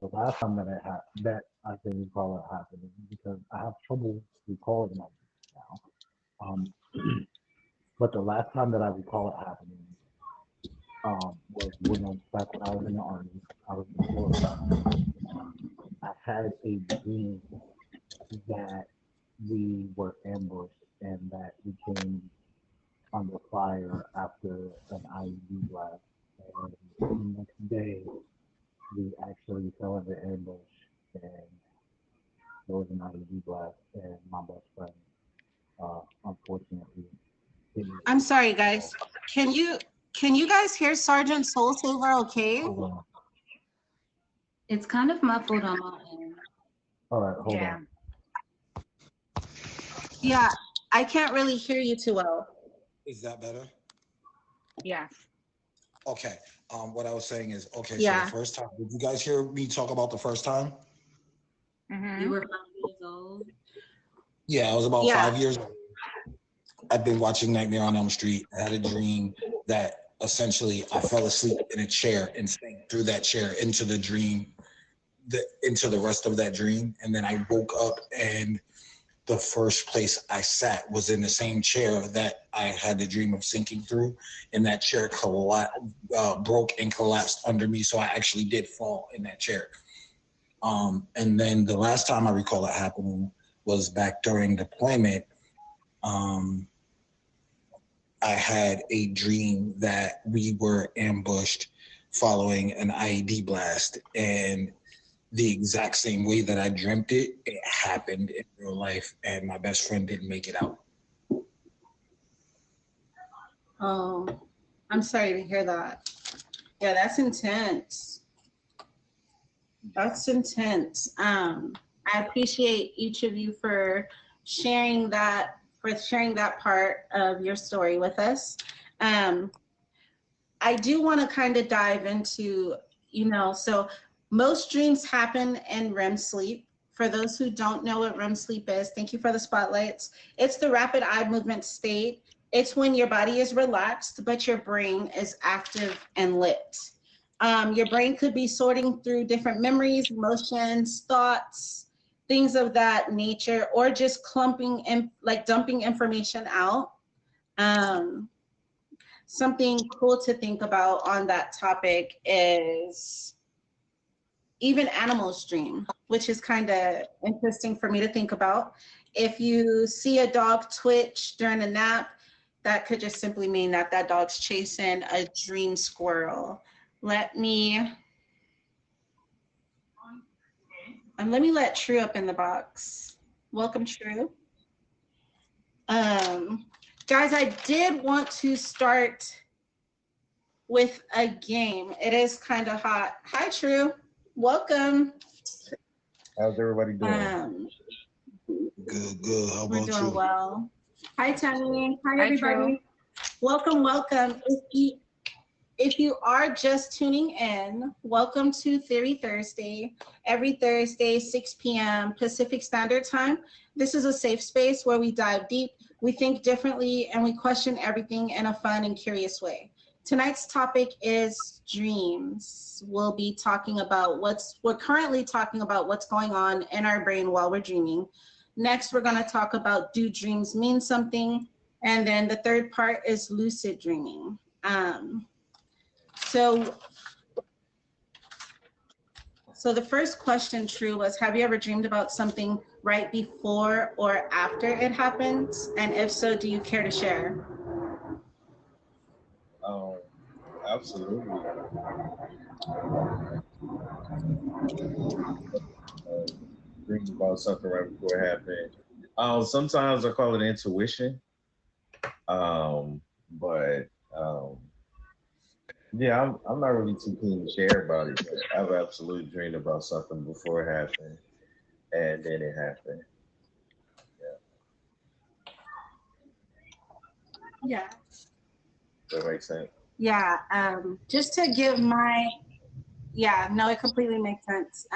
the last time that I can recall it happening because I have trouble recalling my dreams now. But the last time that I recall it happening was back when I was in the army. I was in Florida. I had a dream that we were ambushed and that we came under fire after an IED blast. And the next day, we actually fell into ambush and there was an IED blast. And my best friend, unfortunately, hit me I'm with it. sorry, So, guys. Can you can you guys hear Sergeant Soul Saver okay? hold on. It's kind of muffled on my end. All right, hold Yeah. on. Yeah, I can't really hear you too well. Is that better? Yeah. Okay. What I was saying is, okay, so the Yeah. first time, did you guys hear me talk about the first time? You were 5 years old. Yeah, I was about Yeah. 5 years old. I've been watching Nightmare on Elm Street. I had a dream that essentially I fell asleep in a chair and sank through that chair into the dream, into the rest of that dream. And then I woke up and the first place I sat was in the same chair that I had the dream of sinking through. And that chair broke and collapsed under me. So I actually did fall in that chair. And then the last time I recall it happening was back during deployment. I had a dream that we were ambushed following an IED blast, and the exact same way that I dreamt it, it happened in real life, and my best friend didn't make it out. Oh, I'm sorry to hear that. Yeah, that's intense. That's intense. I appreciate each of you for sharing that part of your story with us. I do want to kind of dive into, so most dreams happen in REM sleep. For those who don't know what REM sleep is, thank you for the spotlights. It's the rapid eye movement state. It's when your body is relaxed, but your brain is active and lit. Your brain could be sorting through different memories, emotions, thoughts, things of that nature, or just dumping information out. Something cool to think about on that topic is even animals dream, which is kind of interesting for me to think about. If you see a dog twitch during a nap, that could just simply mean that that dog's chasing a dream squirrel. Let me let True up in the box. Welcome, True. Guys, I did want to start with a game. It is kind of hot. Hi, True. Welcome. How's everybody doing? Good. How We're about doing you? well. Hi, Tammy. Hi, Hi, everybody. Welcome. If you are just tuning in, welcome to Theory Thursday. Every Thursday, 6 p.m. Pacific Standard Time. This is a safe space where we dive deep, we think differently, and we question everything in a fun and curious way. Tonight's topic is dreams. We're currently talking about what's going on in our brain while we're dreaming. Next, we're going to talk about, do dreams mean something? And then the third part is lucid dreaming. So the first question, True, was, have you ever dreamed about something right before or after it happens? And if so, do you care to share? Absolutely. Dream about something right before it happened. Sometimes I call it intuition. But yeah, I'm not really too keen to share about it. But I've absolutely dreamed about something before it happened, and then it happened. Yeah. Does that make sense? Yeah. Just to give it completely makes sense.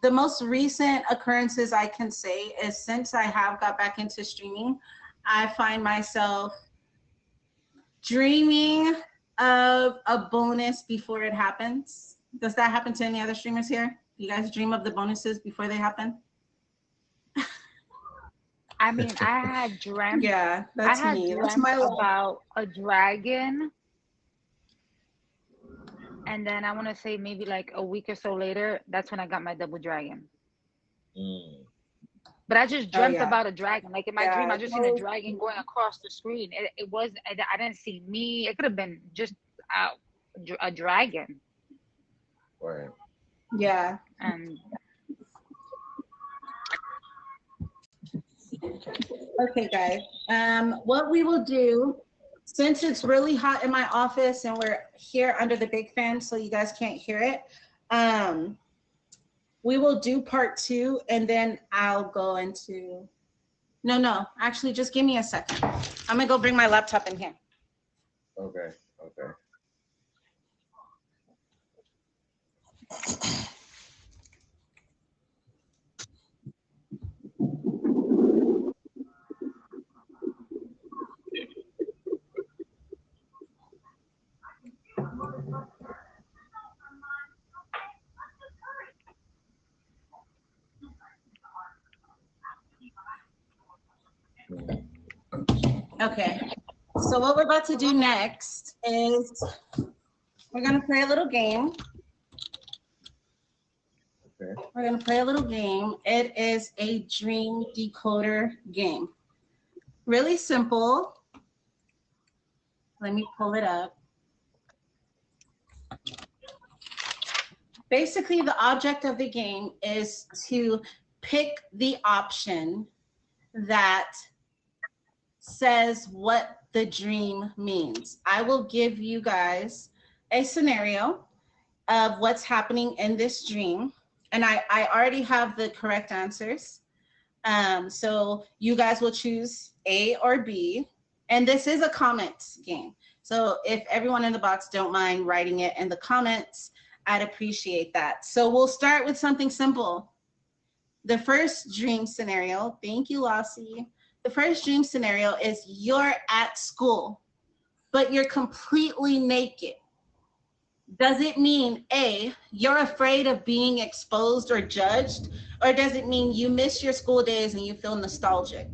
The most recent occurrences I can say is, since I have got back into streaming, I find myself dreaming of a bonus before it happens. Does that happen to any other streamers here? You guys dream of the bonuses before they happen? I mean, I had dreamt. Yeah, I that's had me. That's dreamt my life. about a dragon, and then I want to say maybe like a week or so later, that's when I got my double dragon. Mm. But I just dreamt yeah. about a dragon. Like in my dream, Yeah, I just seen a dragon going across the screen. It was, I didn't see me. It could have been just a dragon. Right. Yeah. And Okay, guys. What we will do, since it's really hot in my office and we're here under the big fan, so you guys can't hear it, we will do part 2, and then I'll go into. No. Actually, just give me a second. I'm gonna go bring my laptop in here. Okay. Okay. So what we're about to do next is we're gonna play a little game. Okay. We're gonna play a little game. It is a dream decoder game. Really simple. Let me pull it up. Basically, the object of the game is to pick the option that says what the dream means. I will give you guys a scenario of what's happening in this dream. And I already have the correct answers. So you guys will choose A or B. And this is a comments game. So if everyone in the box don't mind writing it in the comments, I'd appreciate that. So we'll start with something simple. The first dream scenario, thank you, Lassie. The first dream scenario is you're at school, but you're completely naked. Does it mean A, you're afraid of being exposed or judged, or does it mean you miss your school days and you feel nostalgic?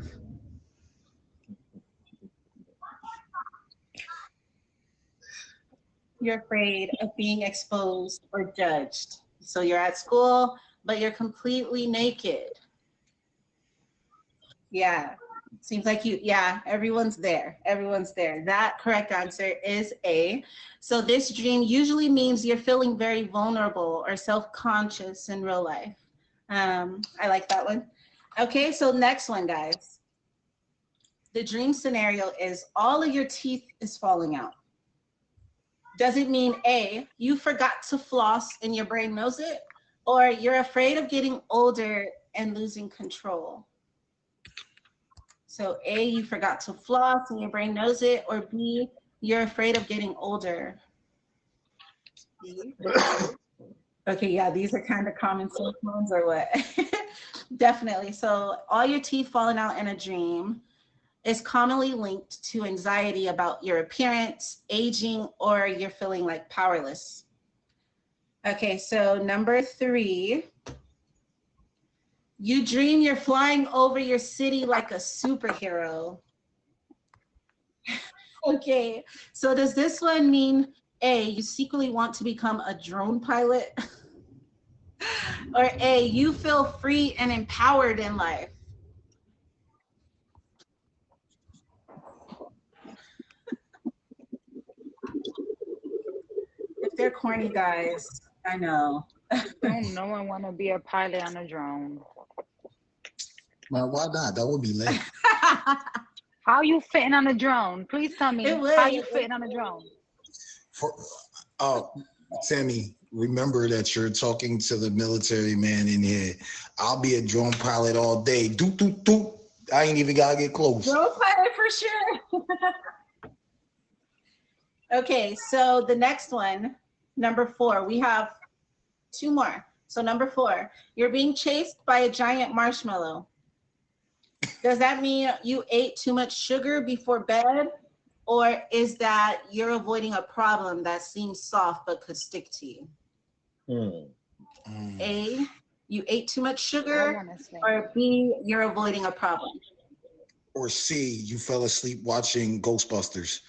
You're afraid of being exposed or judged. So you're at school, but you're completely naked. Yeah, seems like everyone's there. Everyone's there. That correct answer is A. So this dream usually means you're feeling very vulnerable or self-conscious in real life. I like that one. Okay, so next one, guys. The dream scenario is all of your teeth is falling out. Does it mean A, you forgot to floss and your brain knows it, or you're afraid of getting older and losing control? So A, you forgot to floss and your brain knows it, or B, you're afraid of getting older. Okay, yeah, these are kind of common sense ones, or what? Definitely. So all your teeth falling out in a dream is commonly linked to anxiety about your appearance, aging, or you're feeling like powerless. Okay, so number 3, you dream you're flying over your city like a superhero. Okay, so does this one mean A, you secretly want to become a drone pilot? Or A, you feel free and empowered in life? If they're corny, guys, I know. don't no one want to be a pilot on a drone. Man, why not? That would be lit. How you fitting on a drone? Please tell me how you fitting on a drone. Sammy, remember that you're talking to the military man in here. I'll be a drone pilot all day. Doot, doot, doot. I ain't even gotta get close. Drone pilot for sure. Okay, so the next one, number 4, we have 2 more. So number 4, you're being chased by a giant marshmallow. Does that mean you ate too much sugar before bed? Or is that you're avoiding a problem that seems soft but could stick to you? Hmm. A, you ate too much I sugar, want to say. or B, you're avoiding a problem. Or C, you fell asleep watching Ghostbusters.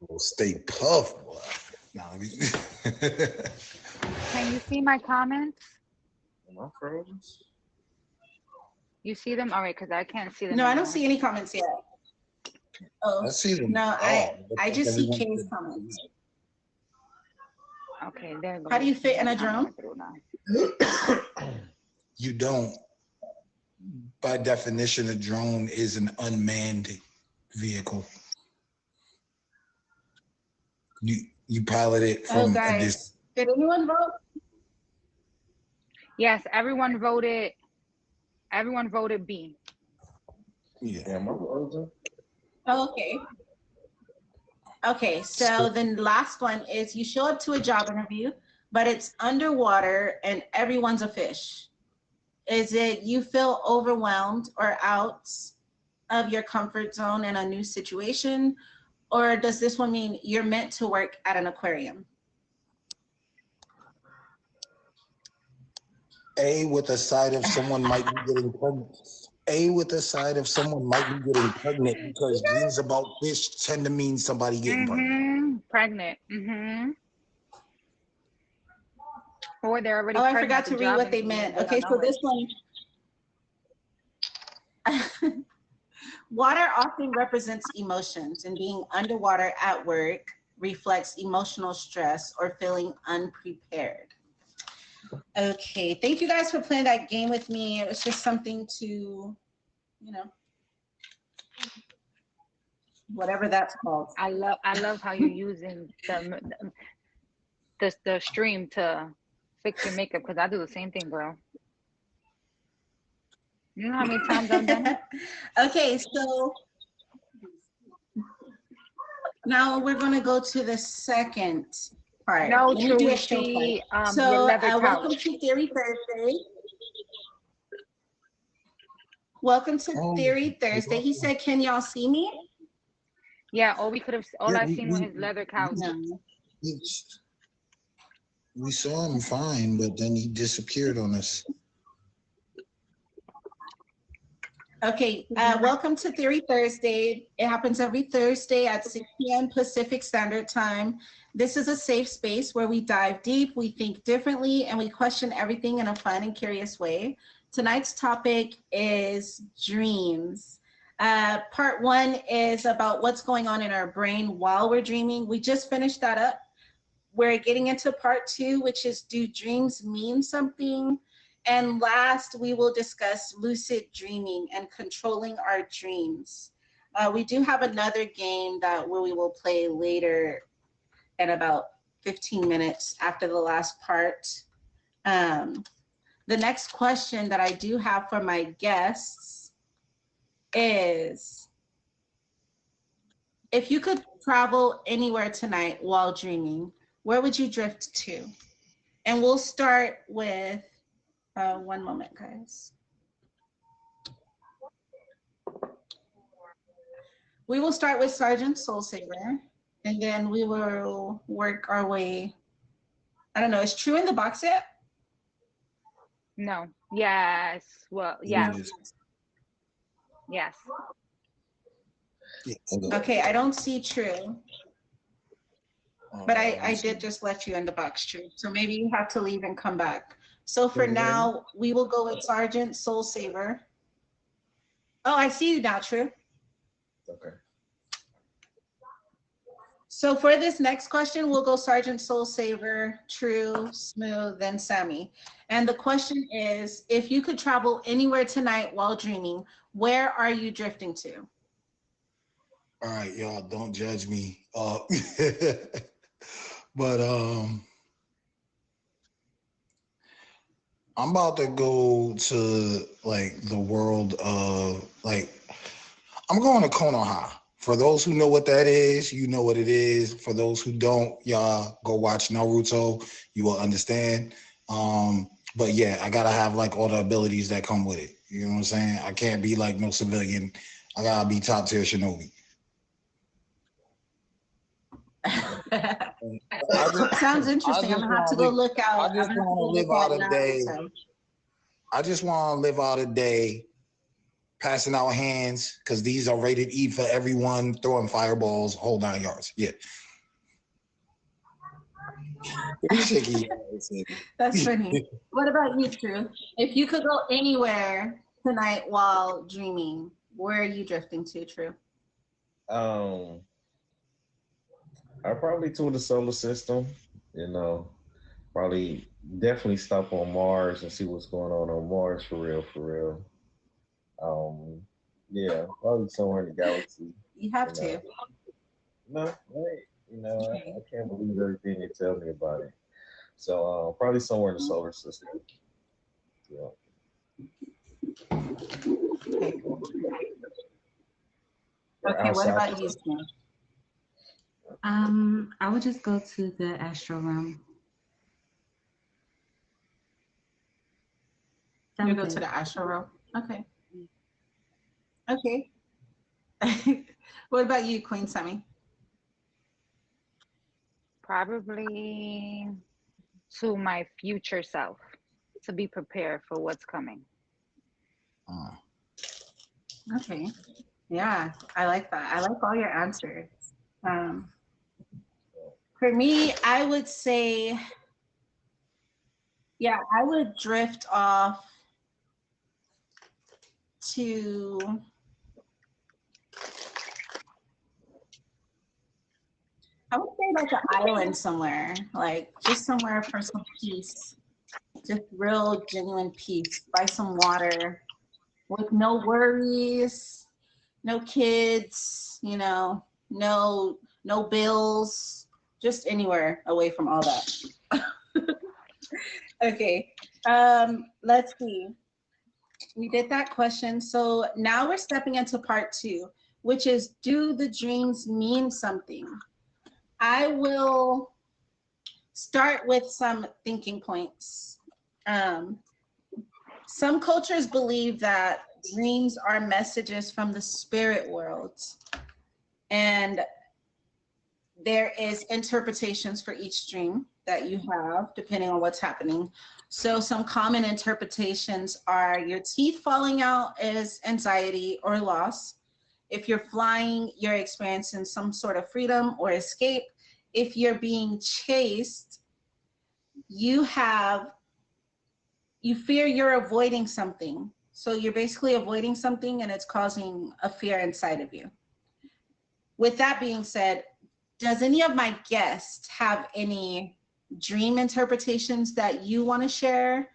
Well, stay puff, boy. Nah, let me- Can you see my comments? Am I frozen? You see them? All right, because I can't see them. No, I don't anymore. see any comments yet. Oh, I see them. no, all. I just see Everyone- Kay's comments. Okay, there you go. How do you fit in a drone? You don't. By definition, a drone is an unmanned vehicle. You pilot it Oh, from a distance. guys, did anyone vote? Yes, everyone voted. Everyone voted B. Yeah. Am I frozen? Oh, okay. Okay, so then the last one is you show up to a job interview, but it's underwater and everyone's a fish. Is it you feel overwhelmed or out of your comfort zone in a new situation? Or does this one mean you're meant to work at an aquarium? A, with a side of someone might be getting pregnant. A, with a side of someone might be getting pregnant because dreams about fish tend to mean somebody getting pregnant. Pregnant. Mm-hmm. Or they're already Oh, I pregnant forgot at the to read job what they interview meant. and they Okay, don't so know this it. one. Water often represents emotions, and being underwater at work reflects emotional stress or feeling unprepared. Okay, thank you guys for playing that game with me. It was just something to, you know, whatever that's called. I love how you're using the stream to fix your makeup, because I do the same thing, girl. You know how many times I've done it? Okay, so now we're going to go to the second part. No, Let me do True. a show part. See, your So leather welcome couch. to Theory Thursday. Welcome to Oh, Theory Thursday. He said, "Can y'all see me?" Yeah, all Yeah, I seen was his leather couch. No. We saw him fine, but then he disappeared on us. Okay, welcome to Theory Thursday. It happens every Thursday at 6 p.m. Pacific Standard Time. This is a safe space where we dive deep, we think differently, and we question everything in a fun and curious way. Tonight's topic is dreams. Part one is about what's going on in our brain while we're dreaming. We just finished that up. We're getting into part two, which is, do dreams mean something? And last, we will discuss lucid dreaming and controlling our dreams. We do have another game that we will play later in about 15 minutes after the last part. The next question that I do have for my guests is, if you could travel anywhere tonight while dreaming, where would you drift to? And we'll start with, one moment, guys. We will start with Sergeant Soulsaver, and then we will work our way. I don't know, is True in the box yet? No. Yes. Well, yes. Yes. Okay, I don't see True, but I did just let you in the box, True. So maybe you have to leave and come back. So for now, we will go with Sergeant Soulsaver. Oh, I see you now, True. Okay. So for this next question, we'll go Sergeant Soulsaver, True, Smooth, then Sammy. And the question is, if you could travel anywhere tonight while dreaming, where are you drifting to? All right, y'all, don't judge me. But I'm about to go to like the world of I'm going to Konoha. For those who know what that is, you know what it is. For those who don't, y'all go watch Naruto. You will understand. But yeah, I gotta have like all the abilities that come with it. You know what I'm saying? I can't be like no civilian. I gotta be top tier shinobi. Sounds interesting. I'm gonna have to go look out. I just want to live out a day. I just want to live out a day passing out hands because these are rated E for everyone, throwing fireballs, whole 9 yards. Yeah. That's funny. What about you, True? If you could go anywhere tonight while dreaming, where are you drifting to, True? I probably tour the solar system, probably definitely stop on Mars and see what's going on Mars for real. Yeah, probably somewhere in the galaxy. You have to. No, right. I can't believe everything they tell me about it. So probably somewhere in the solar system. Yeah. Okay, what about you, Sam? I would just go to the astral realm. You go to the astral realm. Okay. Okay. What about you, Queen Sammy? Probably to my future self to be prepared for what's coming. Okay. Yeah, I like that. I like all your answers. For me, I would say, yeah, I would drift off to I would say like an island somewhere, like just somewhere for some peace, just real genuine peace, by some water, with no worries, no kids, no bills, just anywhere away from all that. Okay, let's see. We did that question. So now we're stepping into part 2, which is, do the dreams mean something? I will start with some thinking points. Some cultures believe that dreams are messages from the spirit world, and there is interpretations for each dream that you have depending on what's happening. So some common interpretations are your teeth falling out is anxiety or loss. If you're flying, you're experiencing some sort of freedom or escape. If you're being chased, you fear you're avoiding something. So you're basically avoiding something and it's causing a fear inside of you. With that being said, does any of my guests have any dream interpretations that you want to share?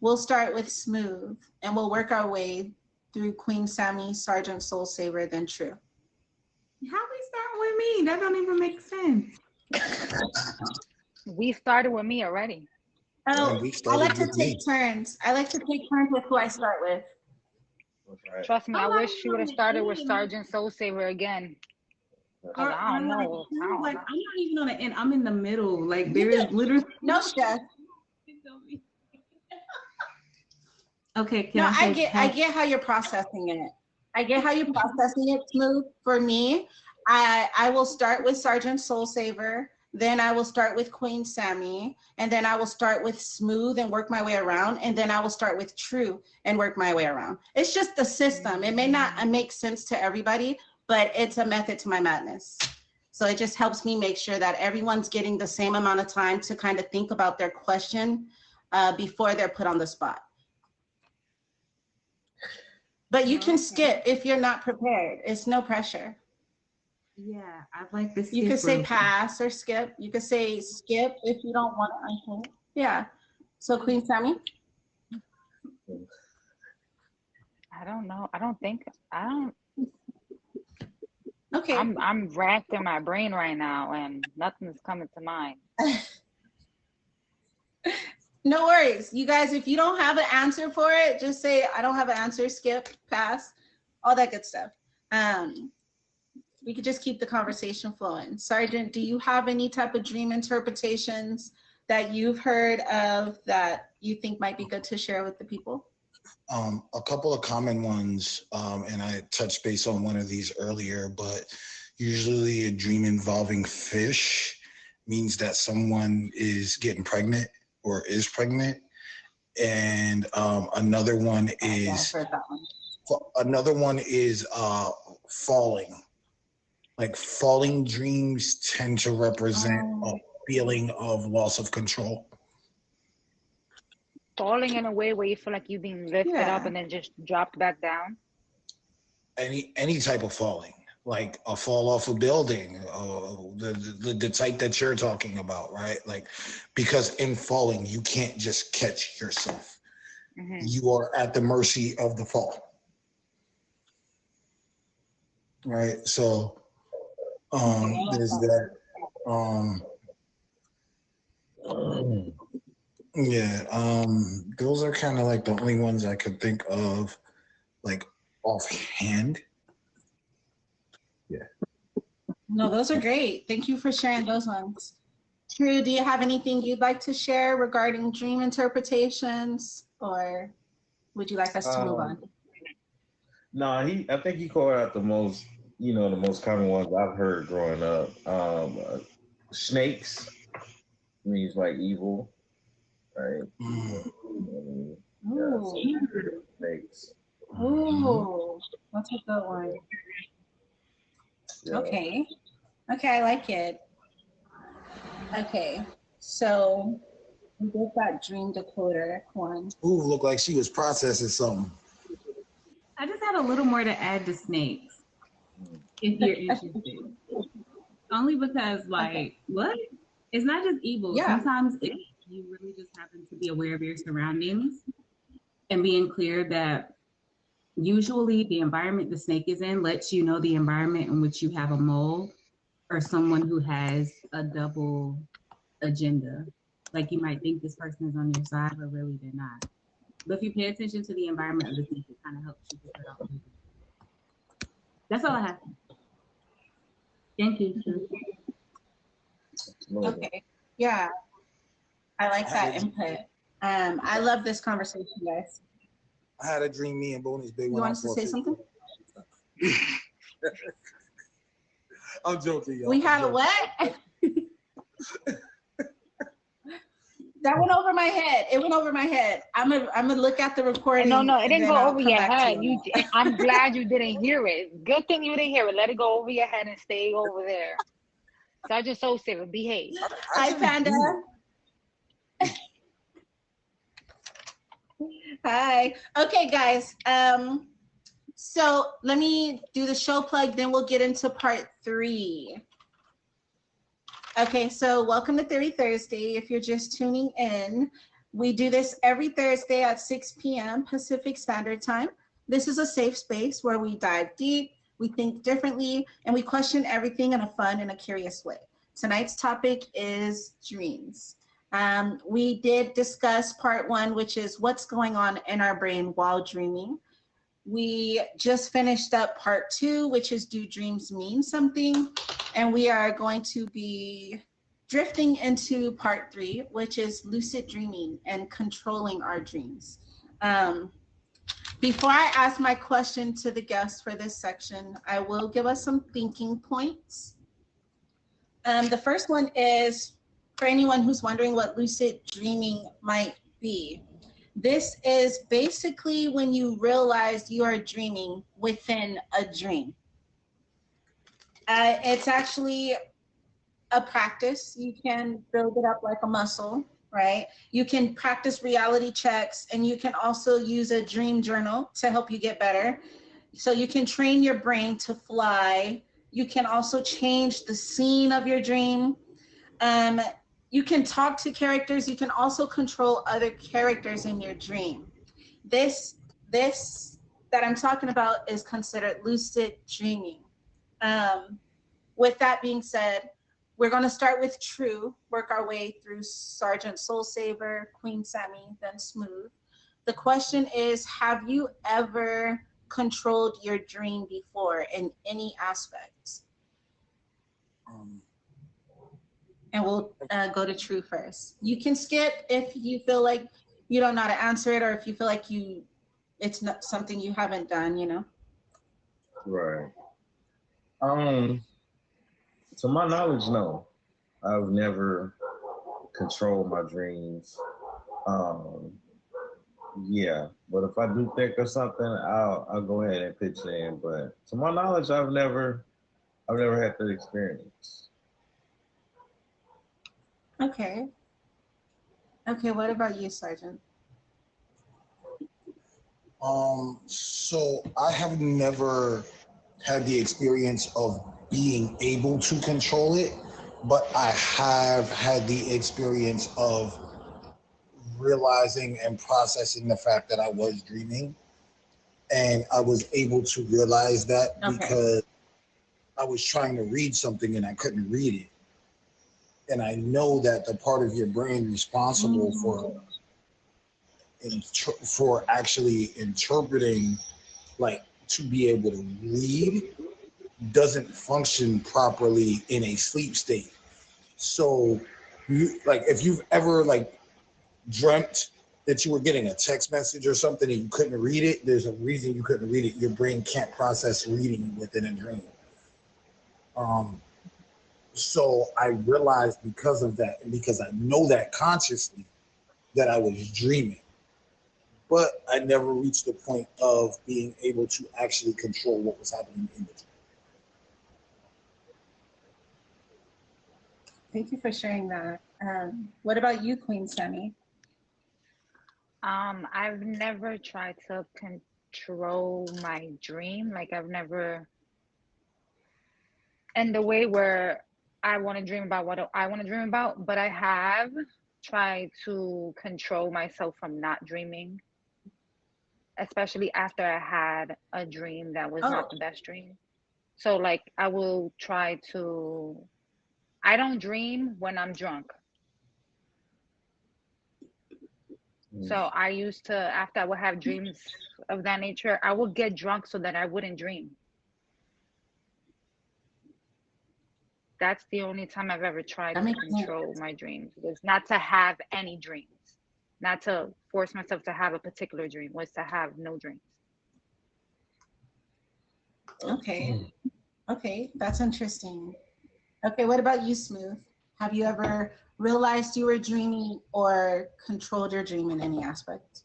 We'll start with Smooth and we'll work our way through Queen Sammy, Sergeant Soul Saver, then True. How we starting with me? That don't even make sense. We started with me already. Oh, I like to take turns. I like to take turns with who I start with. Right. Trust me, I wish you would have started with Sergeant Soul Saver again. I don't know. I'm not even on the end. I'm in the middle. Like there is literally no stress. Okay, I get how you're processing it. Smooth. For me, I will start with Sergeant Soul Saver, then I will start with Queen Sammy, and then I will start with Smooth and work my way around, and then I will start with True and work my way around. It's just the system. It may not make sense to everybody, but it's a method to my madness. So it just helps me make sure that everyone's getting the same amount of time to kind of think about their question before they're put on the spot. But you can skip if you're not prepared. It's no pressure. Yeah, I'd like this. You could say pass or skip. You could say skip if you don't want to unfold. Yeah. So Queen Sammy? I don't know. Okay. I'm racked in my brain right now and nothing's coming to mind. No worries. You guys, if you don't have an answer for it, just say, I don't have an answer, skip, pass, all that good stuff. We could just keep the conversation flowing. Sergeant, do you have any type of dream interpretations that you've heard of that you think might be good to share with the people? A couple of common ones, and I touched base on one of these earlier, but Usually a dream involving fish means that someone is getting pregnant or is pregnant. And another one Yeah, I've is heard that one. falling. Like falling dreams tend to represent a Oh. feeling of loss of control. Falling in a way where you feel like you're being lifted up Yeah. and then just dropped back down. Any type of falling, like a fall off a building, the type that you're talking about, right? Like, because in falling, you can't just catch yourself. Hmm. You are at the mercy of the fall, right? So there's that. Yeah, those are kind of like the only ones I could think of, like offhand. No, those are great. Thank you for sharing those ones. True, do you have anything you'd like to share regarding dream interpretations, or would you like us to move on? No, I think he called out the most, the most common ones I've heard growing up. Snakes means like evil, right? Mm. Yeah, Ooh, so snakes. ooh, that's a good one. Yeah. Okay, I like it. Okay, so we did that dream decoder one. Ooh, looked like she was processing something. I just had a little more to add to snakes, if you're interested. Only because, like, what? It's not just evil. Yeah. Sometimes you really just happen to be aware of your surroundings and being clear that usually the environment the snake is in lets you know the environment in which you have a mole or someone who has a double agenda. Like, you might think this person is on your side, but really they're not. But if you pay attention to the environment of the snake, it kind of helps you figure out. That's all I have. Thank you. Okay, yeah, I like that input. I love this conversation, guys. I had a dream me and Boney's big You one. want us to say something? I'm joking, y'all. We had a what? That went over my head. It went over my head. I'm gonna look at the recording. No, it and didn't then go I'll over come your back to head. you. I'm glad you didn't hear it. Good thing you didn't hear it. Let it go over your head and stay over there. Sergeant So Saver, behave. Hi, Panda. Hi. Okay, guys. So let me do the show plug, then we'll get into part 3. Okay, so welcome to Theory Thursday. If you're just tuning in, we do this every Thursday at 6 p.m. Pacific Standard Time. This is a safe space where we dive deep, we think differently, and we question everything in a fun and a curious way. Tonight's topic is dreams. We did discuss part 1, which is what's going on in our brain while dreaming. We just finished up part 2, which is do dreams mean something? And we are going to be drifting into part 3, which is lucid dreaming and controlling our dreams. Before I ask my question to the guests for this section, I will give us some thinking points. The first one is for anyone who's wondering what lucid dreaming might be. This is basically when you realize you are dreaming within a dream. It's actually a practice. You can build it up like a muscle, right? You can practice reality checks, and you can also use a dream journal to help you get better. So you can train your brain to fly. You can also change the scene of your dream. You can talk to characters. You can also control other characters in your dream. This that I'm talking about is considered lucid dreaming. With that being said, we're going to start with True, work our way through Sergeant Soul Saver, Queen Sammy, then Smooth. The question is, have you ever controlled your dream before in any aspect? And we'll go to True first. You can skip if you feel like you don't know how to answer it, or if you feel like it's not something you haven't done, Right. To my knowledge, no. I've never controlled my dreams. Um, yeah, but if I do think of something, I'll go ahead and pitch in. But to my knowledge, I've never had that experience. Okay. Okay, what about you, Sergeant? So I have never had the experience of being able to control it, but I have had the experience of realizing and processing the fact that I was dreaming. And I was able to realize that Okay. because I was trying to read something and I couldn't read it. And I know that the part of your brain responsible for actually interpreting, like to be able to read, doesn't function properly in a sleep state. So you like if you've ever like dreamt that you were getting a text message or something and you couldn't read it, there's a reason you couldn't read it. Your brain can't process reading within a dream. So I realized because of that, and because I know that consciously, that I was dreaming. But I never reached the point of being able to actually control what was happening in the dream. Thank you for sharing that. What about you, Queen Sammy? I've never tried to control my dream. Like I've never, in the way where I want to dream about what I want to dream about, but I have tried to control myself from not dreaming, especially after I had a dream that was not the best dream. So like I will try to, I don't dream when I'm drunk. So I used to, after I would have dreams of that nature, I would get drunk so that I wouldn't dream. That's the only time I've ever tried to control my dreams, was not to have any dreams, not to force myself to have a particular dream, was to have no dreams. Okay. Okay, that's interesting. Okay, what about you, Smooth? Have you ever realized you were dreaming or controlled your dream in any aspect?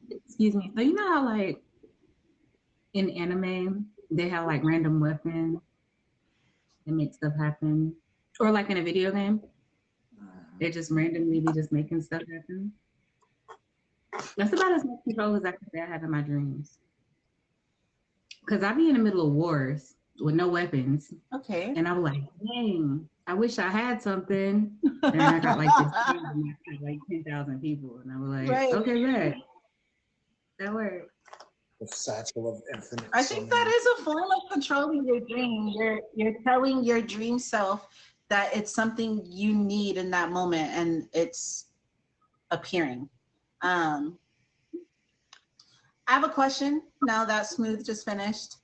Excuse me. So you know how like in anime they have like random weapons that make stuff happen, or like in a video game, they just randomly be just making stuff happen. That's about as much control as I could say I have in my dreams. Because I be in the middle of wars with no weapons. Okay. And I was like, dang, I wish I had something. And I got like this team of like 10,000 people. And I was like, Right. okay, good. That worked. The satchel of infinite. I think that is a form of controlling your dream. You're telling your dream self that it's something you need in that moment and it's appearing. I have a question now that Smooth just finished.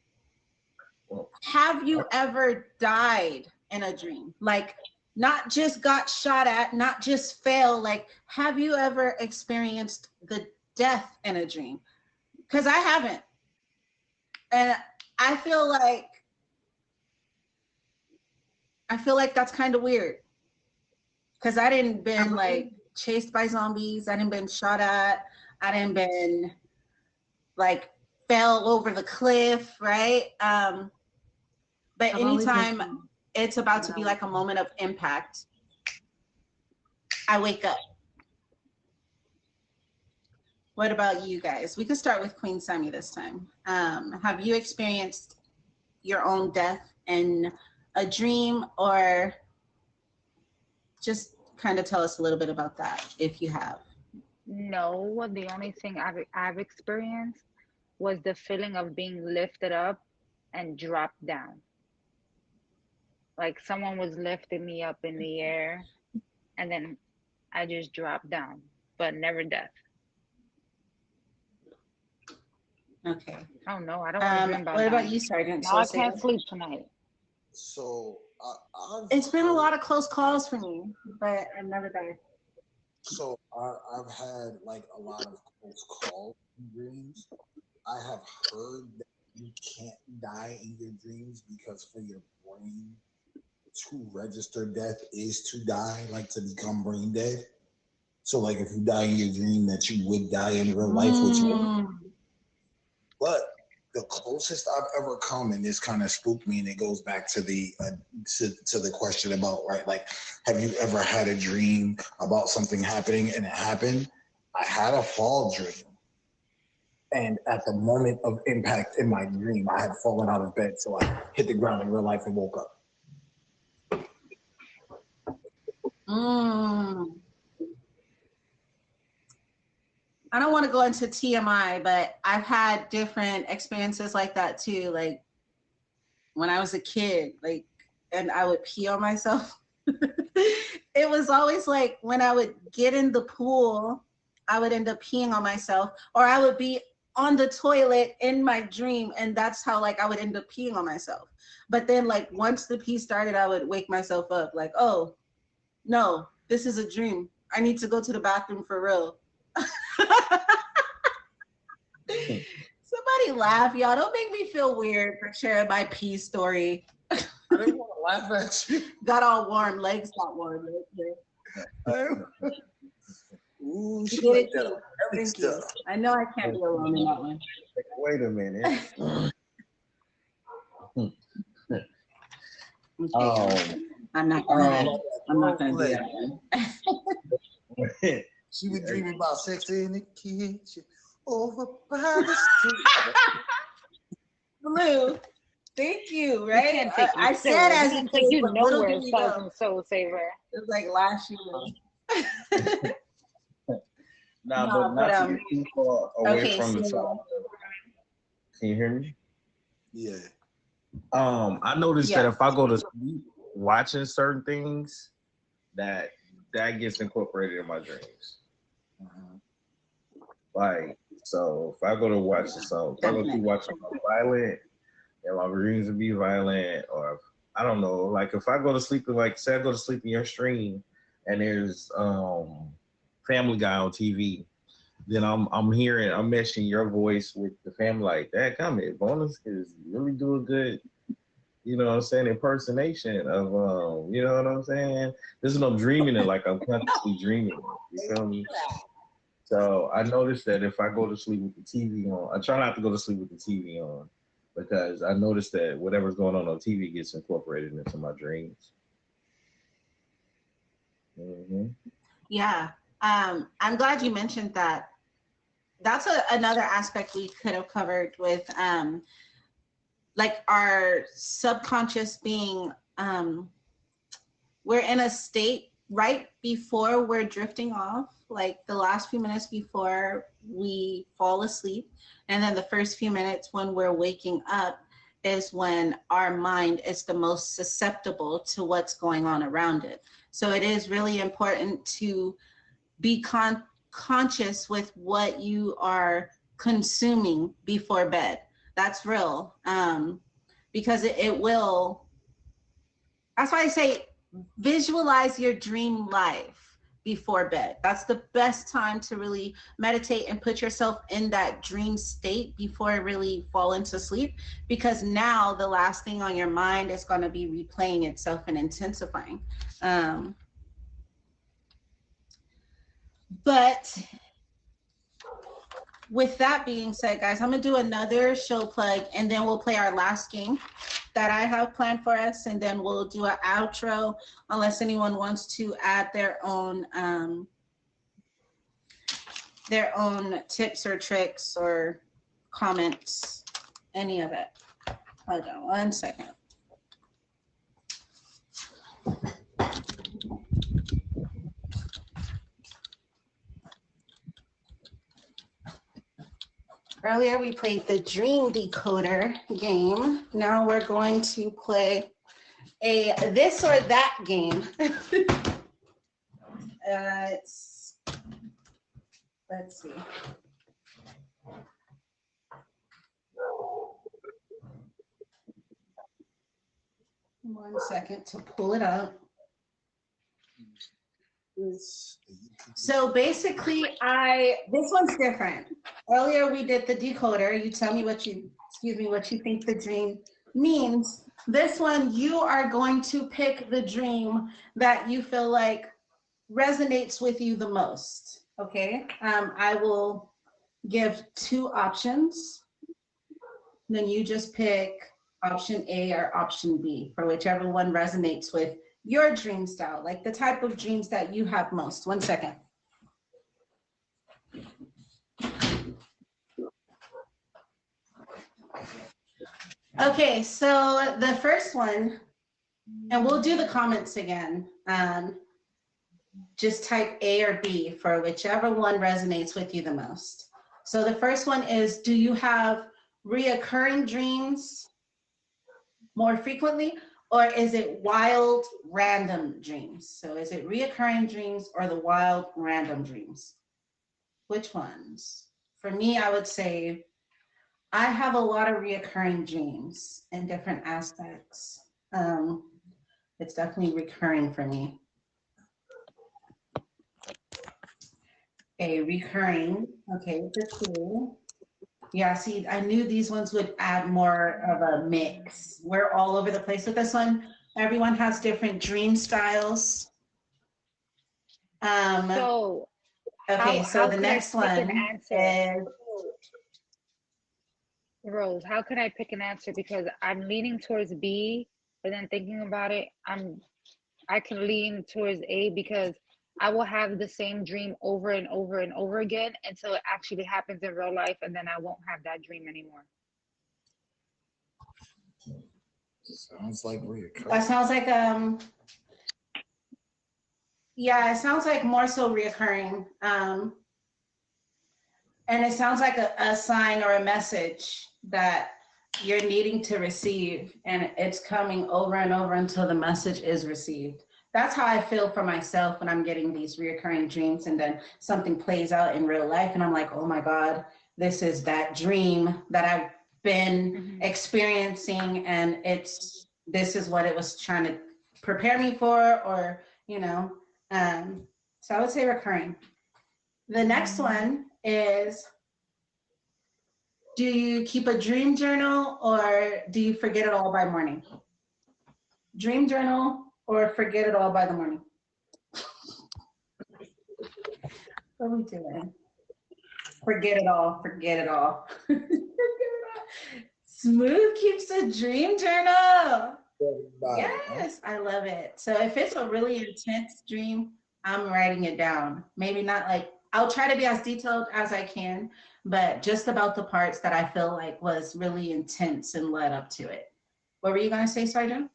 Have you ever died in a dream? Like not just got shot at, not just fail, like have you ever experienced the death in a dream? Because I haven't. And I feel like that's kind of weird. Because I didn't been like chased by zombies. I didn't been shot at. I didn't been like fell over the cliff, right? But anytime it's about to be like a moment of impact, I wake up. What about you guys? We could start with Queen Sammy this time. Have you experienced your own death in a dream, or just kind of tell us a little bit about that if you have? No, the only thing I've experienced was the feeling of being lifted up and dropped down. Like someone was lifting me up in the air and then I just dropped down, but never death. Okay. Oh no, I don't want to dream about what about dying. you, Sergeant? Now I can't sleep tonight. So it's been a lot of close calls for me, but I've never died. So I've had like a lot of close call dreams. I have heard that you can't die in your dreams because for your brain to register death is to die, like to become brain dead. So like if you die in your dream that you would die in real life, which but the closest I've ever come, and this kind of spooked me, and it goes back to the to the question about, right, like, have you ever had a dream about something happening and it happened? I had a fall dream, and at the moment of impact in my dream, I had fallen out of bed, so I hit the ground in real life and woke up. I don't want to go into TMI, but I've had different experiences like that too. Like when I was a kid, like, and I would pee on myself. It was always like when I would get in the pool, I would end up peeing on myself, or I would be on the toilet in my dream, and that's how like I would end up peeing on myself. But then like once the pee started, I would wake myself up like, oh no, this is a dream. I need to go to the bathroom for real. Somebody laugh, y'all. Don't make me feel weird for sharing my pee story. I didn't want to laugh at you. Got all warm, legs got warm. Ooh, she You did like it that too. early Thank you. stuff. I know I can't be alone in that one. Wait a minute. Okay. I'm not gonna do that one. She was dreaming about sex in the kitchen over by the street. Blue. Thank you, You right? can't take I me said serious. as You a can't kid, take you but little nowhere, did we know. Southern Soul Saver. It was like last year. Nah, No, but not but, to get too far away okay, from the so- topic. Can you hear me? Yeah. I noticed Yeah. that if I go to sleep watching certain things, that gets incorporated in my dreams. Like, so if I go to watch something, if I go to watch something violent, and my dreams will be violent, or if, I don't know, like if I go to sleep, like say I go to sleep in your stream, and there's Family Guy on TV, then I'm meshing your voice with the family, like that comment. Bonus is really do a good, you know what I'm saying, impersonation of you know what I'm saying? This is no dreaming it like I'm consciously dreaming. You feel me? So I noticed that if I go to sleep with the TV on, I try not to go to sleep with the TV on, because I noticed that whatever's going on TV gets incorporated into my dreams. Mm-hmm. Yeah. I'm glad you mentioned that. That's another aspect we could have covered with like our subconscious being, we're in a state right before we're drifting off, like the last few minutes before we fall asleep. And then the first few minutes when we're waking up is when our mind is the most susceptible to what's going on around it. So it is really important to be conscious with what you are consuming before bed. That's real. Because it will, that's why I say visualize your dream life before bed. That's the best time to really meditate and put yourself in that dream state before you really fall into sleep, because now the last thing on your mind is going to be replaying itself and intensifying. But with that being said, guys, I'm gonna do another show plug, and then we'll play our last game that I have planned for us, and then we'll do an outro unless anyone wants to add their own tips or tricks or comments, any of it. Hold on one second. Earlier we played the Dream Decoder game. Now we're going to play a this or that game. Let's see. One second to pull it up. So basically this one's different. earlier we did the decoder. You tell me what you think the dream means. This one, you are going to pick the dream that you feel like resonates with you the most. Okay. I will give 2 options. Then you just pick option A or option B for whichever one resonates with your dream style, like the type of dreams that you have most. 1 second. Okay, so the first one, and we'll do the comments again. Just type A or B for whichever one resonates with you the most. So the first one is, do you have reoccurring dreams more frequently, or is it wild, random dreams? So is it reoccurring dreams or the wild, random dreams? Which ones? For me, I would say I have a lot of reoccurring dreams in different aspects. It's definitely recurring for me. Okay, recurring. Okay, that's cool. Yeah, see, I knew these ones would add more of a mix. We're all over the place with this one. Everyone has different dream styles. So okay, so the could I next pick one an answer? is, Rose, how can I pick an answer? Because I'm leaning towards B, but then thinking about it, I can lean towards A because I will have the same dream over and over and over again until it actually happens in real life, and then I won't have that dream anymore. Sounds like reoccurring. that sounds like, yeah, it sounds like more so reoccurring. And it sounds like a sign or a message that you're needing to receive, and it's coming over and over until the message is received. That's how I feel for myself when I'm getting these reoccurring dreams, and then something plays out in real life and I'm like, oh my God, this is that dream that I've been experiencing, and this is what it was trying to prepare me for, or, you know, so I would say recurring. The next one is, do you keep a dream journal or do you forget it all by morning? Dream journal or forget it all by the morning? What are we doing? Forget it all, forget it all. Forget it all. Smooth keeps a dream journal. Yes, I love it. So if it's a really intense dream, I'm writing it down. Maybe not like, I'll try to be as detailed as I can, but just about the parts that I feel like was really intense and led up to it. What were you gonna say, Sergeant?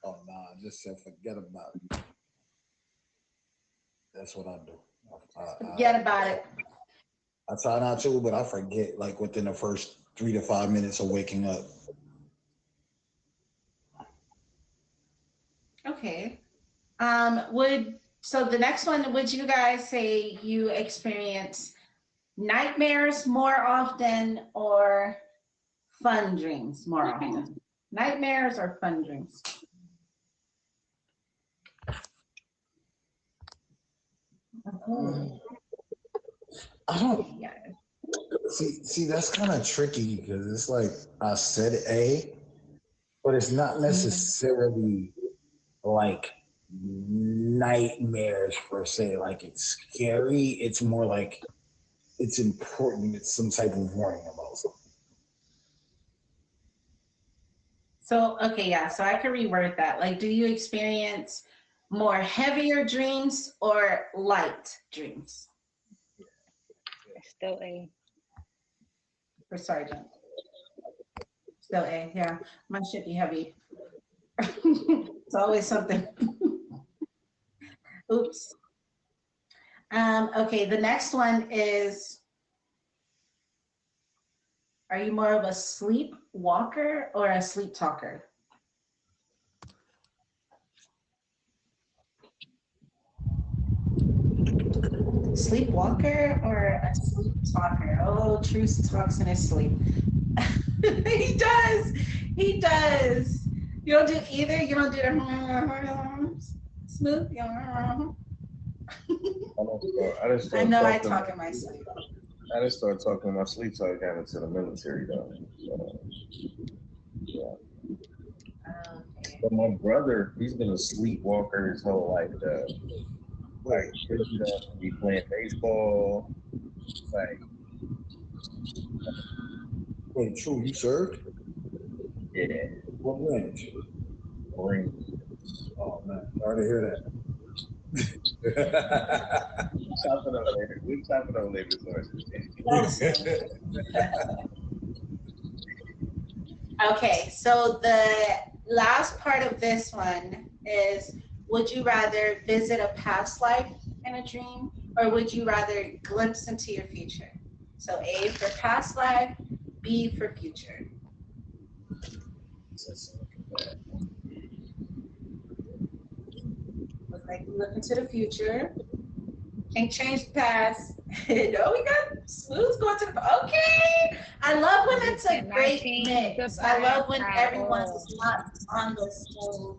Oh no, I just said forget about it. That's what I do. Forget about it. I try not to, but I forget like within the first 3 to 5 minutes of waking up. Okay. So the next one, would you guys say you experience nightmares more often or fun dreams more often? Nightmares or fun dreams? I don't see that's kind of tricky because it's like I said A, but it's not necessarily like nightmares per se. Like it's scary. It's more like it's important. It's some type of warning about something. So, okay, yeah, so I could reword that. Like, do you experience more heavier dreams or light dreams? Still A. For Sergeant. Still A, yeah. Mine should be heavy. It's always something. Oops. Okay, the next one is, are you more of a sleep walker or a sleep talker? Sleepwalker or a sleep talker? Oh, Truce talks in his sleep. He does. He does. You don't do either? You don't do the smooth? I know I talk in my sleep. I didn't start talking in my sleep till I got into the military, though. Yeah. Okay. But my brother, he's been a sleepwalker his whole life, though. Like, he playing baseball. Like, Wait, true, you served? yeah, What range? Marines. Oh man, sorry to hear that. Chopping up later. We're chopping up later. Okay, so the last part of this one is, would you rather visit a past life in a dream, or would you rather glimpse into your future? So A for past life, B for future. Looks like we look into the future. Can't change the past. No, we got Smooth going to the, okay. I love when it's a great mix. I love when everyone's not on the same.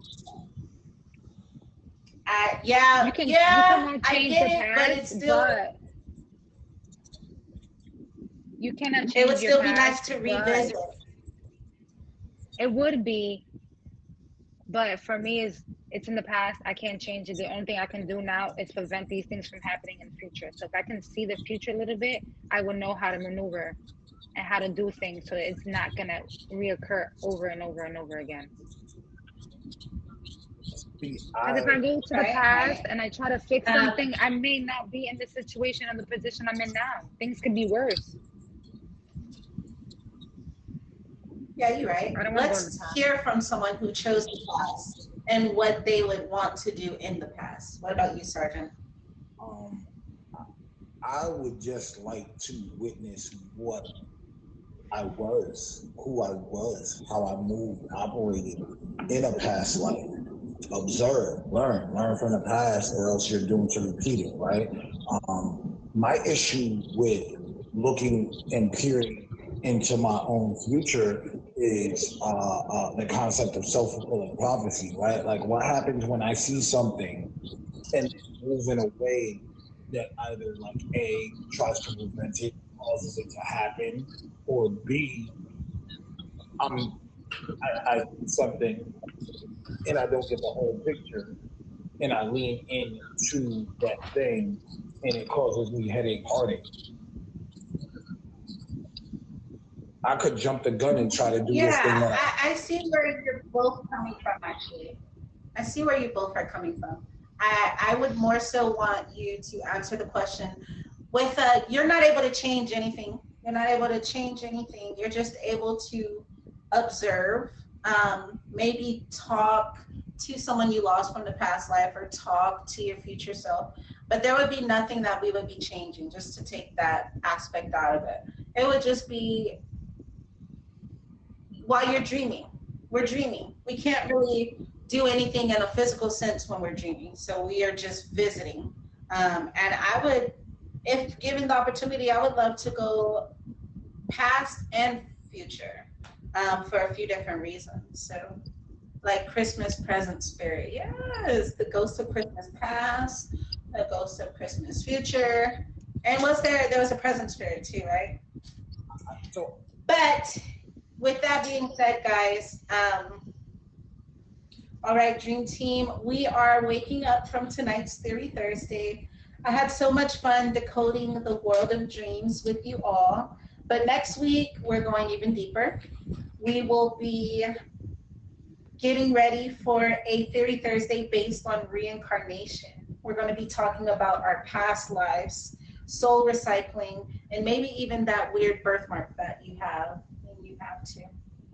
Yeah, You yeah, cannot I change get the it, but it's past, still, but you cannot change it would your still be nice past, to but revisit. it would be, but for me, it's in the past. I can't change it. The only thing I can do now is prevent these things from happening in the future. So if I can see the future a little bit, I will know how to maneuver and how to do things so that it's not gonna reoccur over and over and over again. Because if I go to the past and I try to fix something, I may not be in the situation or the position I'm in now. Things could be worse. Yeah, you're right. I don't want to go to Let's the past. hear from someone who chose the past and what they would want to do in the past. What about you, Sergeant? I would just like to witness what I was, who I was, how I moved, operated in a past life. Observe, learn from the past, or else you're doomed to repeat it, right? My issue with looking and peering into my own future is the concept of self-fulfilling prophecy, right? Like, what happens when I see something and move in a way that either, like, A, tries to prevent it, causes it to happen, or B, I do something and I don't get the whole picture, and I lean into that thing, and it causes me headache, heartache. I could jump the gun and try to do this thing. Yeah, I see where you're both coming from, actually. I see where you both are coming from. I would more so want you to answer the question with, you're not able to change anything. You're not able to change anything. You're just able to observe, maybe talk to someone you lost from the past life, or talk to your future self. But there would be nothing that we would be changing, just to take that aspect out of it. It would just be, while you're dreaming, we're dreaming. We can't really do anything in a physical sense when we're dreaming. So we are just visiting. And I would, if given the opportunity, I would love to go past and future, for a few different reasons. So like Christmas present spirit. Yes, the ghost of Christmas past, the ghost of Christmas future. And there was a present spirit too, right? So, but with that being said, guys, all right, Dream Team, we are waking up from tonight's Theory Thursday. I had so much fun decoding the world of dreams with you all. But next week, we're going even deeper. We will be getting ready for a Theory Thursday based on reincarnation. We're going to be talking about our past lives, soul recycling, and maybe even that weird birthmark that you have. And you have too.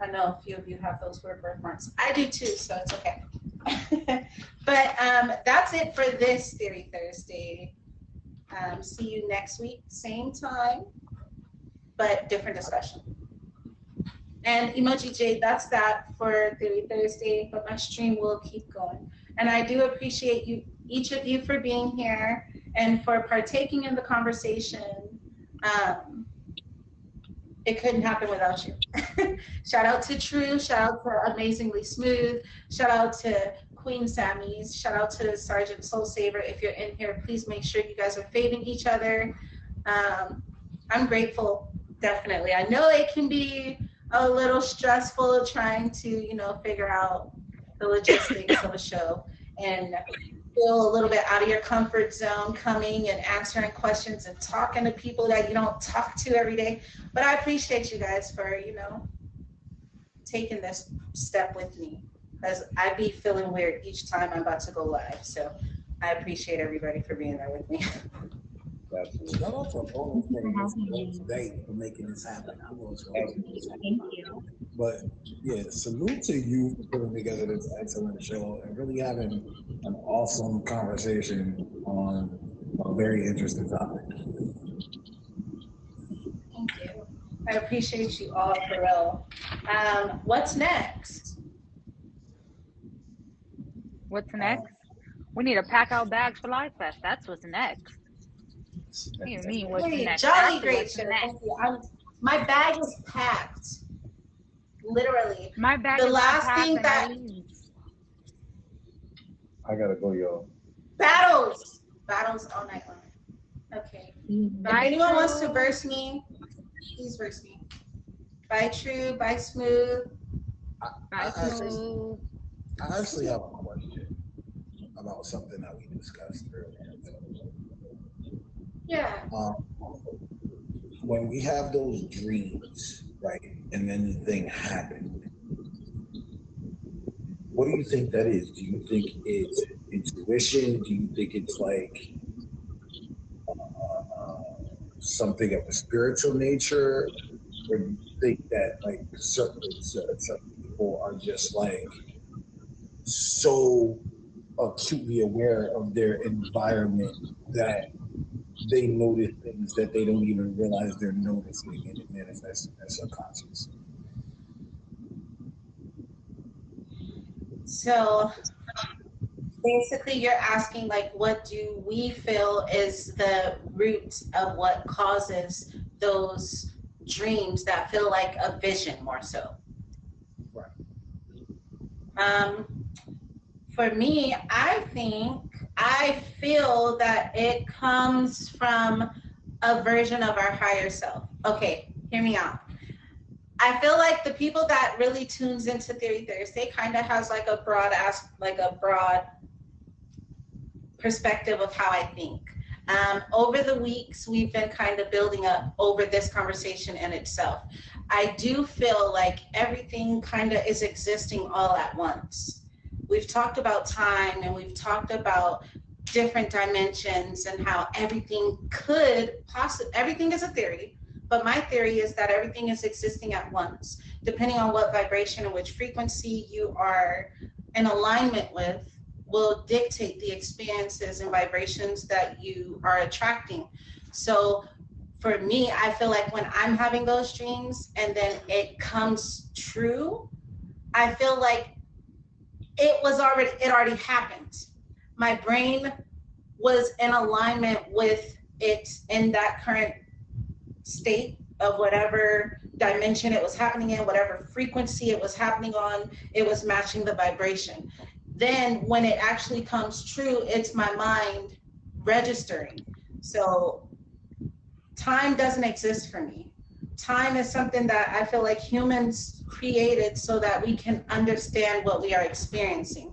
I know a few of you have those weird birthmarks. I do too, so it's okay. But that's it for this Theory Thursday. See you next week, same time, but different discussion. And Emoji J, that's that for Theory Thursday, but my stream will keep going. And I do appreciate you, each of you, for being here and for partaking in the conversation. It couldn't happen without you. Shout out to True, shout out to Amazingly Smooth, shout out to Queen Sammy's, shout out to Sergeant Soul Saver. If you're in here, please make sure you guys are faving each other. I'm grateful, definitely. I know it can be a little stressful trying to, figure out the logistics of a show and feel a little bit out of your comfort zone coming and answering questions and talking to people that you don't talk to every day. But I appreciate you guys for, taking this step with me because I be feeling weird each time I'm about to go live. So I appreciate everybody for being there with me. Shout out to Bonus today for making this happen. I know it's going to Thank you. But yeah, salute to you for putting together this excellent show and really having an awesome conversation on a very interesting topic. Thank you. I appreciate you all for real. What's next? What's next? We need to pack our bags for Life Fest. That's what's next. What do you mean, what's Hey, next? Jolly That's Great what's Show. next. My bag is packed. Literally. My bag The is last not thing packed, that- and I leave. I gotta go, y'all. Battles all night long. Okay. If Bye, anyone wants to True. verse me, please verse me. Bye True, bye Smooth. Bye, I- True. I actually have a question about something that we discussed earlier. Yeah. When we have those dreams, right, and then the thing happened, what do you think that is? Do you think it's intuition? Do you think it's like something of a spiritual nature? Or do you think that like certain people are just like so acutely aware of their environment that they notice things that they don't even realize they're noticing and it manifests in their subconscious? So basically you're asking like what do we feel is the root of what causes those dreams that feel like a vision more so. Right. For me, I feel that it comes from a version of our higher self. Okay, hear me out. I feel like the people that really tunes into Theory Thursday kind of has like a broad perspective of how I think. Over the weeks, we've been kind of building up over this conversation in itself. I do feel like everything kind of is existing all at once. We've talked about time and we've talked about different dimensions and how everything everything is a theory, but my theory is that everything is existing at once, depending on what vibration and which frequency you are in alignment with will dictate the experiences and vibrations that you are attracting. So for me, I feel like when I'm having those dreams and then it comes true, I feel like it already happened. My brain was in alignment with it in that current state of whatever dimension it was happening in, whatever frequency it was happening on, it was matching the vibration. Then when it actually comes true, it's my mind registering. So time doesn't exist for me. Time is something that I feel like humans created so that we can understand what we are experiencing.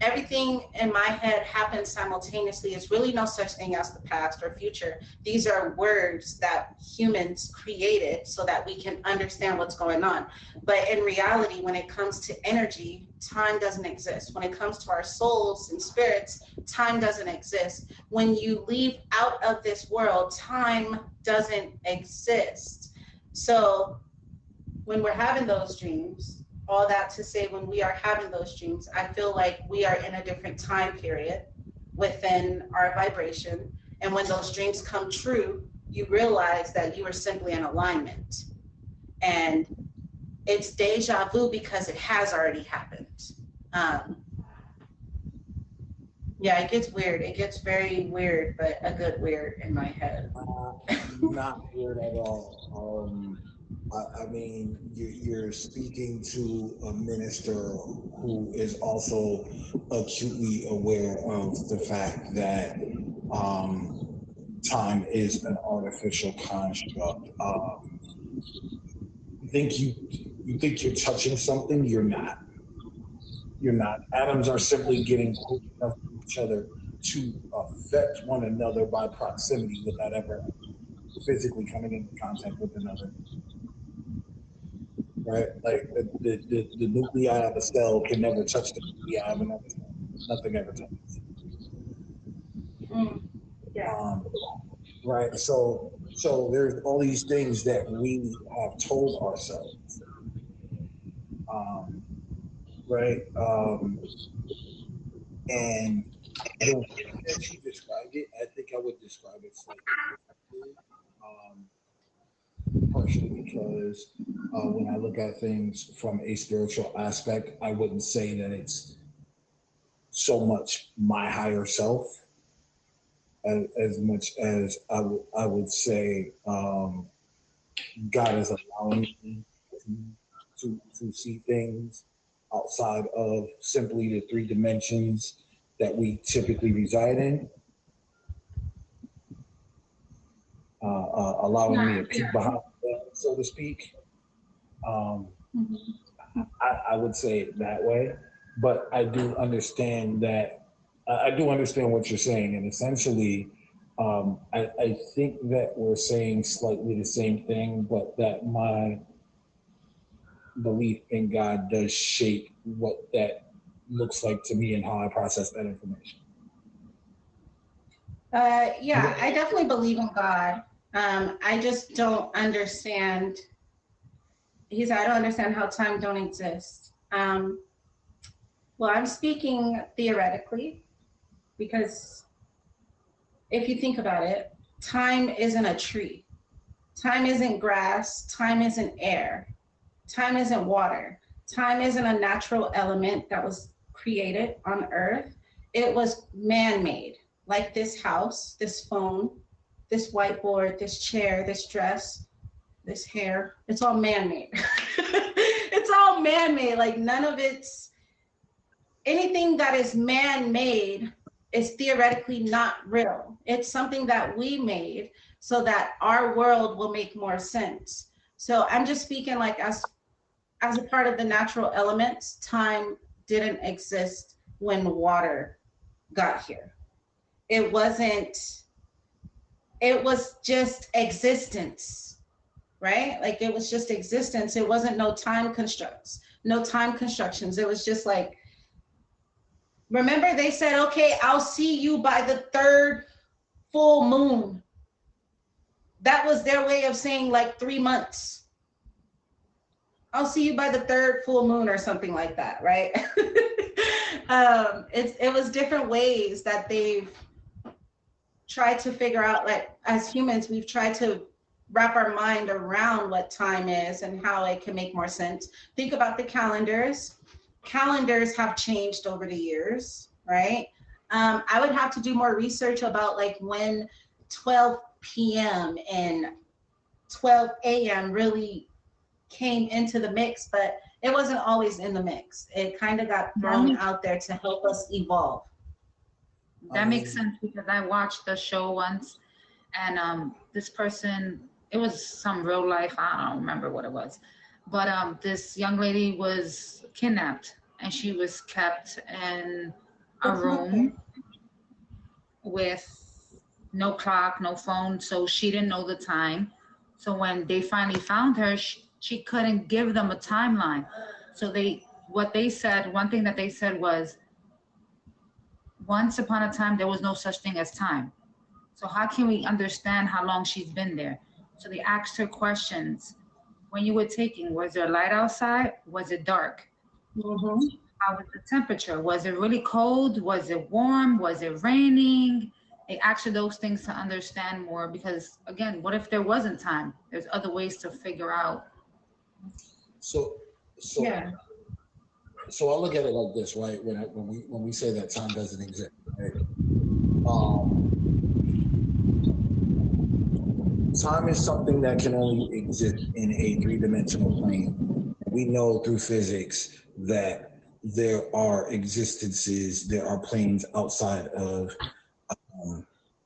Everything in my head happens simultaneously. There's really no such thing as the past or future. These are words that humans created so that we can understand what's going on. But in reality, when it comes to energy, time doesn't exist. When it comes to our souls and spirits, time doesn't exist. When you leave out of this world, time doesn't exist. So when we're having those dreams, all that to say, when we are having those dreams, I feel like we are in a different time period within our vibration. And when those dreams come true, you realize that you are simply in alignment. And it's deja vu because it has already happened. Yeah, it gets weird. It gets very weird, but a good weird in my head. Not weird at all. I mean, you're speaking to a minister who is also acutely aware of the fact that time is an artificial construct. You think you're touching something, you're not. You're not. Atoms are simply getting close enough to each other to affect one another by proximity without ever physically coming into contact with another. Right? Like the nuclei of a cell can never touch the nuclei of another cell. Nothing ever touches. Yeah. Right. So there's all these things that we have told ourselves. Right. And the way that you described it, I think I would describe it slightly differently. Partially because when I look at things from a spiritual aspect, I wouldn't say that it's so much my higher self as much as I would say God is allowing me to see things outside of simply the three dimensions that we typically reside in. Allowing me to peek behind the veil, so to speak. I would say it that way, but I do understand that. I do understand what you're saying, and essentially, I think that we're saying slightly the same thing, but that my belief in God does shape what that looks like to me and how I process that information. Yeah, I definitely believe in God. I just don't understand. I don't understand how time don't exist. Well, I'm speaking theoretically because if you think about it, time isn't a tree. Time isn't grass. Time isn't air. Time isn't water. Time isn't a natural element that was created on Earth. It was man-made, like this house, this phone, this whiteboard, this chair, this dress, this hair. It's all man-made. It's all man-made. Like none of it's, anything that is man-made is theoretically not real. It's something that we made so that our world will make more sense. So I'm just speaking like as a part of the natural elements, time didn't exist when water got here. It wasn't, it was just existence, right? Like it was just existence. It wasn't no time constructs, no time constructions. It was just like, remember they said, okay, I'll see you by the third full moon. That was their way of saying like 3 months. I'll see you by the third full moon or something like that, right? It was different ways that they've tried to figure out, like as humans, we've tried to wrap our mind around what time is and how it can make more sense. Think about the calendars. Calendars have changed over the years, right? I would have to do more research about like when 12 p.m. and 12 a.m. really came into the mix, but it wasn't always in the mix. It kind of got thrown out there to help us evolve. That makes sense because I watched the show once and this person, it was some real life, I don't remember what it was, but this young lady was kidnapped and she was kept in a room with no clock, no phone, so she didn't know the time. So when they finally found her, she couldn't give them a timeline. So one thing that they said was, once upon a time, there was no such thing as time. So how can we understand how long she's been there? So they asked her questions. When you were taking, was there light outside? Was it dark? Mm-hmm. How was the temperature? Was it really cold? Was it warm? Was it raining? They asked her those things to understand more because, again, what if there wasn't time? There's other ways to figure out. So Yeah. So I look at it like this, right? When we say that time doesn't exist, right? Time is something that can only exist in a three-dimensional plane. We know through physics that there are existences, there are planes outside of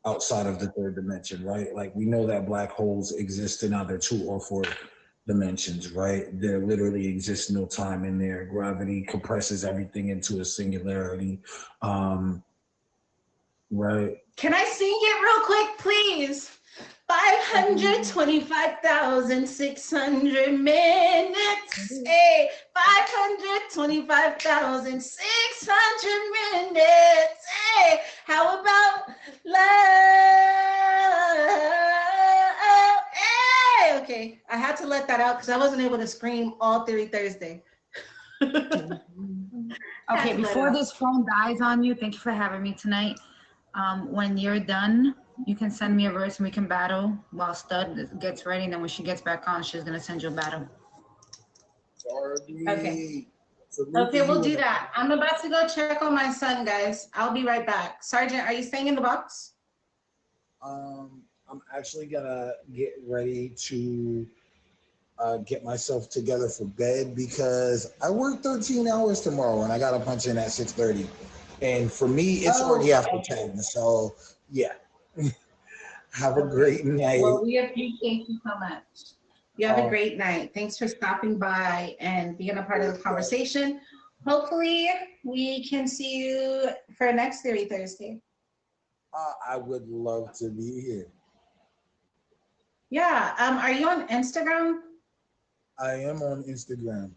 outside of the third dimension, right? Like we know that black holes exist in either 2 or 4 dimensions, right? There literally exists no time in there. Gravity compresses everything into a singularity, right? Can I sing it real quick, please? 525,600 minutes. Hey, 525,600 minutes. Hey, how about love? Hey, okay. I had to let that out because I wasn't able to scream all Theory Thursday. Okay, before this phone dies on you, thank you for having me tonight. When you're done, you can send me a verse and we can battle while Stud gets ready. And then when she gets back on, she's gonna send you a battle. Okay. Okay, we'll do that. I'm about to go check on my son, guys. I'll be right back. Sergeant, are you staying in the box? I'm actually gonna get ready to get myself together for bed because I work 13 hours tomorrow and I gotta punch in at 6:30. And for me, it's already after 10. So yeah. Have a great night. Well, we appreciate you so much. You have a great night. Thanks for stopping by and being a part of the conversation. Hopefully, we can see you for next Theory Thursday. I would love to be here. Yeah. Are you on Instagram? I am on Instagram.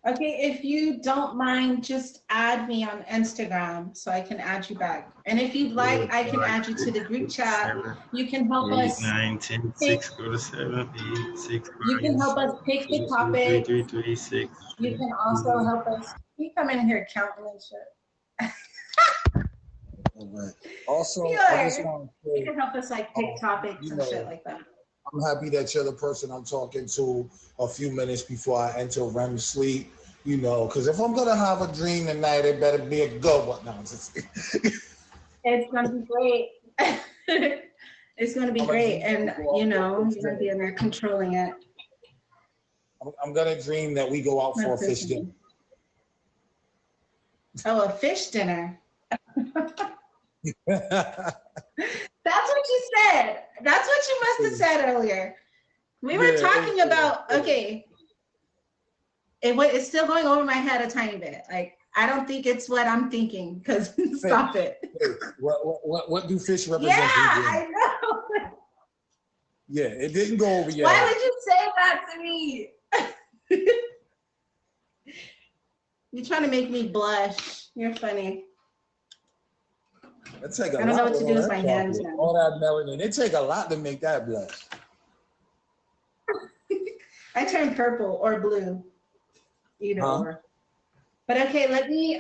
Okay, if you don't mind, just add me on Instagram so I can add you back. And if you'd like, I can add you to the group chat. You can help us. 8, 9, 10, 6, go to 7, 8, 6, 5, You can help us pick the 2, topic. 3, 3, 6. You can also help us. You come in here counting and shit. Right. Also, Yeah, I just want to you say, can help us like pick topics and shit like that. I'm happy that you're the person I'm talking to a few minutes before I enter REM sleep. You know, because if I'm gonna have a dream tonight, it better be a good one. No, It's gonna be great. It's gonna be great, and you know, you're gonna be in there controlling it. I'm gonna dream that we go out for a fish dinner. Oh, a fish dinner. That's what you said. That's what you must have said earlier. We were talking about, okay. It's still going over my head a tiny bit. Like, I don't think it's what I'm thinking, because stop it. What do fish represent? Yeah, I know. Yeah, it didn't go over your Why head. would you say that to me? You're trying to make me blush. You're funny. It take a I don't know lot what to do with my hands now. All that melanin. It take a lot to make that blush. I turn purple or blue. Either or. But okay, let me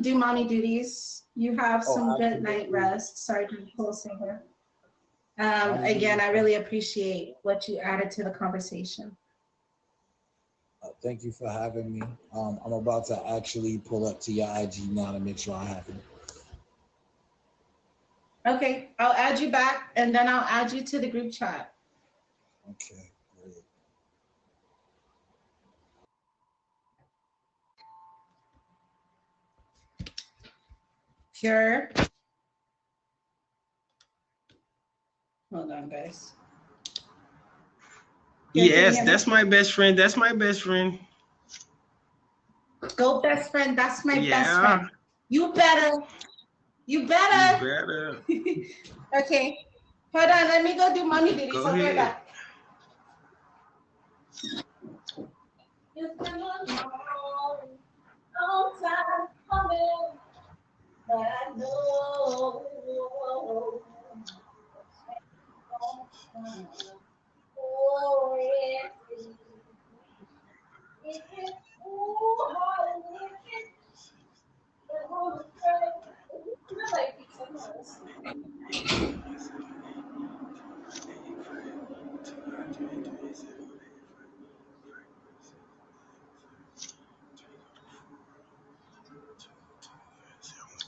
do mommy duties. You have some good night rest, Sergeant Pulsinger. Again, I really appreciate what you added to the conversation. Thank you for having me. I'm about to actually pull up to your IG now to make sure I have it. Okay, I'll add you back and then I'll add you to the group chat. Okay, great. Pure. Hold on, guys. Yes, that's my best friend. That's my best friend. Go best friend. That's my best friend. You better. You better. Okay. Hold on. Let me go do mommy duties. Go I'll be right ahead. back. It's been a long time coming, but I know. Oh, yeah.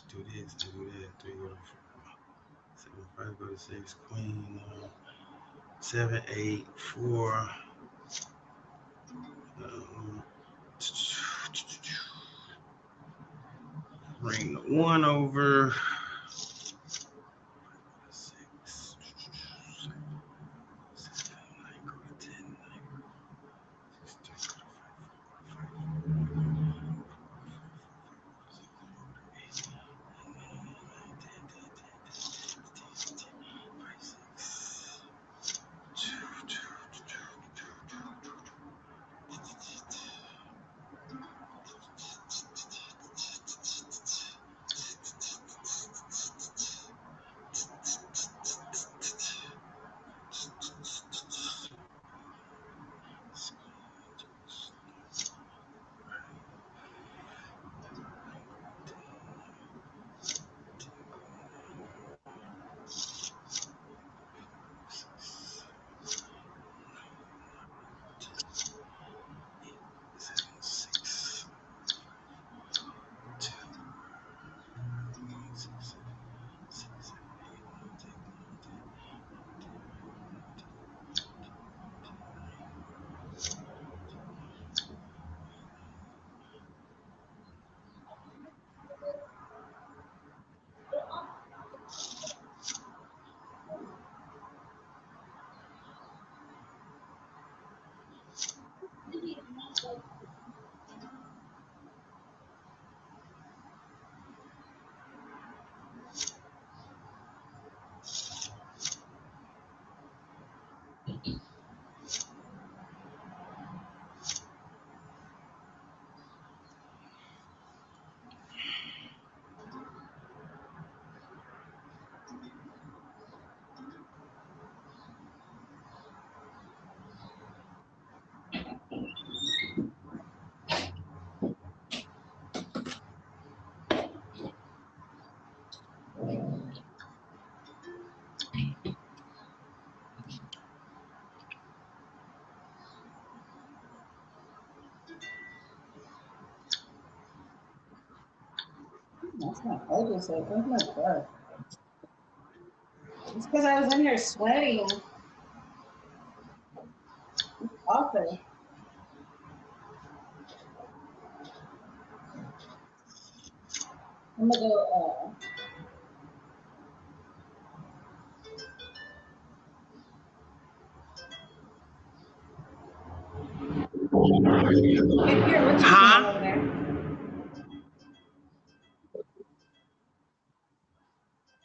Do this, do that, 3 go to 4, 7, 5 go to 6, queen, 7, 8, 4. Bring the 1 over. It's my elbow, so where's my butt? It's because I was in here sweating. It's awful. I'm gonna go. Hey, Pierre, what you doing over there?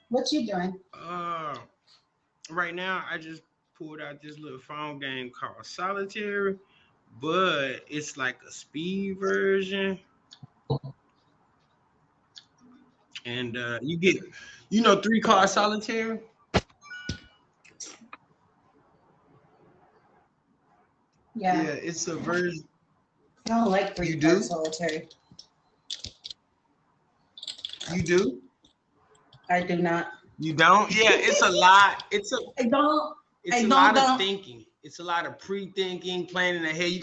What you doing? Right now I just pulled out this little phone game called Solitaire, but it's like a speed version. And you get, 3-card solitaire. Yeah. Yeah, it's a version. I don't like You 3-card do? solitaire. You do? I do not. You don't? Yeah, it's a lot. I don't. It's I a don't- lot don't. of thinking. It's a lot of pre-thinking, planning ahead. You